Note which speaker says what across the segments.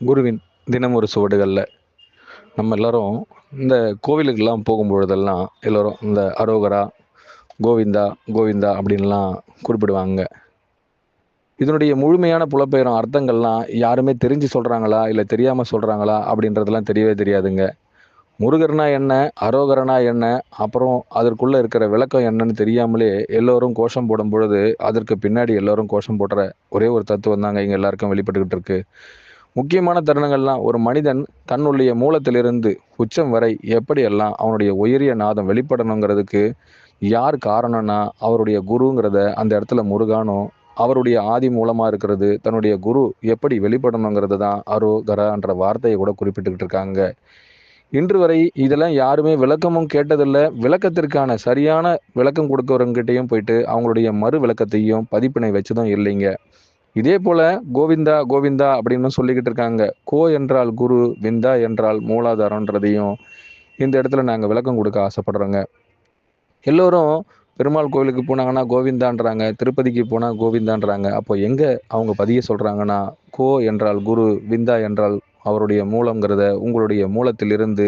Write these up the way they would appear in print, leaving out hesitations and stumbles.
Speaker 1: குருவின் தினம் ஒரு சுவடுகளில் நம்ம எல்லாரும் இந்த கோவிலுக்கெல்லாம் போகும்பொழுதெல்லாம் எல்லோரும் இந்த அரோகரா, கோவிந்தா கோவிந்தா அப்படின்லாம் குறிப்பிடுவாங்க. இதனுடைய முழுமையான புலப்பெயரும் அர்த்தங்கள்லாம் யாருமே தெரிஞ்சு சொல்கிறாங்களா இல்லை தெரியாமல் சொல்கிறாங்களா அப்படின்றதெல்லாம் தெரியவே தெரியாதுங்க. முருகர்னா என்ன, அரோகரனா என்ன, அப்புறம் அதற்குள்ளே இருக்கிற விளக்கம் என்னன்னு தெரியாமலே எல்லோரும் கோஷம் போடும் பொழுது அதற்கு பின்னாடி எல்லோரும் கோஷம் போடுற ஒரே ஒரு தத்துவம் தாங்க இங்கே எல்லாருக்கும் வெளிப்பட்டுக்கிட்டு இருக்கு. முக்கியமான தருணங்கள்லாம் ஒரு மனிதன் தன்னுடைய மூலத்திலிருந்து உச்சம் வரை எப்படியெல்லாம் அவனுடைய உயரிய நாதம் வெளிப்படணுங்கிறதுக்கு யார் காரணம்னா அவருடைய குருங்கிறத அந்த இடத்துல முருகானும், அவருடைய ஆதி மூலமாக இருக்கிறது தன்னுடைய குரு எப்படி வெளிப்படணுங்கிறது தான் அரோகரான்ற வார்த்தையை கூட குறிப்பிட்டுக்கிட்டு இருக்காங்க. இன்று வரை இதெல்லாம் யாருமே விளக்கமும் கேட்டதில்லை. விளக்கத்திற்கான சரியான விளக்கம் கொடுக்கறவங்ககிட்டையும் போயிட்டு அவங்களுடைய மறு விளக்கத்தையும் பதிப்பினை வச்சதும் இல்லைங்க. இதே போல கோவிந்தா கோவிந்தா அப்படின்னு சொல்லிக்கிட்டு இருக்காங்க. கோ என்றால் குரு, விந்தா என்றால் மூலாதாரன்றதையும் இந்த இடத்துல நாங்கள் விளக்கம் கொடுக்க ஆசைப்படுறோங்க. எல்லோரும் பெருமாள் கோவிலுக்கு போனாங்கன்னா கோவிந்தான்றாங்க, திருப்பதிக்கு போனால் கோவிந்தான்றாங்க. அப்போ எங்கே அவங்க பதிய சொல்கிறாங்கன்னா, கோ என்றால் குரு, விந்தா என்றால் அவருடைய மூலங்கிறத உங்களுடைய மூலத்திலிருந்து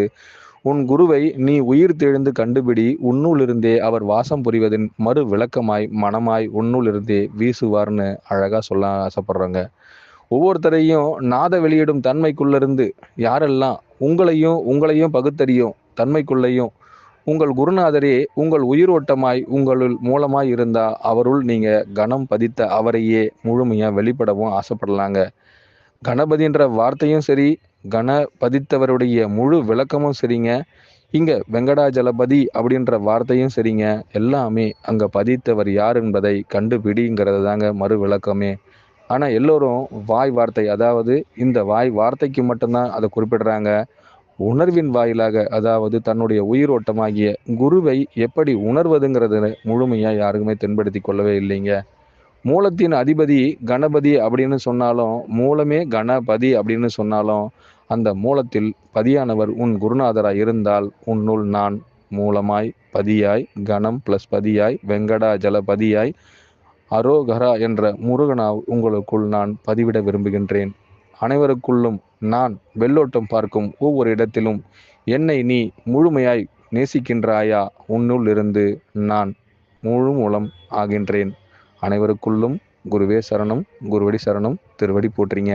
Speaker 1: உன் குருவை நீ உயிர் தெழுந்து கண்டுபிடி, உன்னுள்ளிருந்தே அவர் வாசம் புரிவதின் மறு விளக்கமாய் மனமாய் உன்னுள்ளிருந்தே வீசுவார்னு அழகா சொல்ல ஆசைப்படுறாங்க. ஒவ்வொருத்தரையும் நாத வெளியிடும் தன்மைக்குள்ளிருந்து யாரெல்லாம் உங்களையும் உங்களையும் பகுத்தறியும் தன்மைக்குள்ளேயும் உங்கள் குருநாதரே உங்கள் உயிரோட்டமாய் உங்களுள் மூலமாய் இருந்தா அவருள் நீங்க கணம் பதித்த அவரையே முழுமையா வெளிப்படவும் ஆசைப்படலாங்க. கணபதின்ற வார்த்தையும் சரி, கணபதித்தவருடைய முழு விளக்கமும் சரிங்க. இங்க வெங்கடாஜலபதி அப்படின்ற வார்த்தையும் சரிங்க. எல்லாமே அங்க பதித்தவர் யார் என்பதை கண்டுபிடிங்கிறது தாங்க மறு விளக்கமே. ஆனா எல்லோரும் வாய் வார்த்தை, அதாவது இந்த வாய் வார்த்தைக்கு மட்டும்தான் அதை குறிப்பிடுறாங்க. உணர்வின் வாயிலாக, அதாவது தன்னுடைய உயிரோட்டமாகிய குருவை எப்படி உணர்வதுங்கிறது முழுமையா யாருக்குமே தென்படுத்தி கொள்ளவே இல்லைங்க. மூலத்தின் அதிபதி கணபதி அப்படின்னு சொன்னாலும், மூலமே கணபதி அப்படின்னு சொன்னாலும், அந்த மூலத்தில் பதியானவர் உன் குருநாதராய் இருந்தால் உன்னுள் நான் மூலமாய் பதியாய் கணம் பிளஸ் பதியாய் வெங்கடாஜலபதியாய் அரோகரா என்ற முருகனா உங்களுக்குள் நான் பதிவிட விரும்புகின்றேன். அனைவருக்குள்ளும் நான் வெள்ளோட்டம் பார்க்கும் ஒவ்வொரு இடத்திலும் என்னை நீ முழுமையாய் நேசிக்கின்றாயா? உன்னுள் இருந்து நான் முழு மூலம் ஆகின்றேன். அனைவருக்குள்ளும் குருவே சரணம், குருவடி சரணம், திருவடி போற்றிங்க.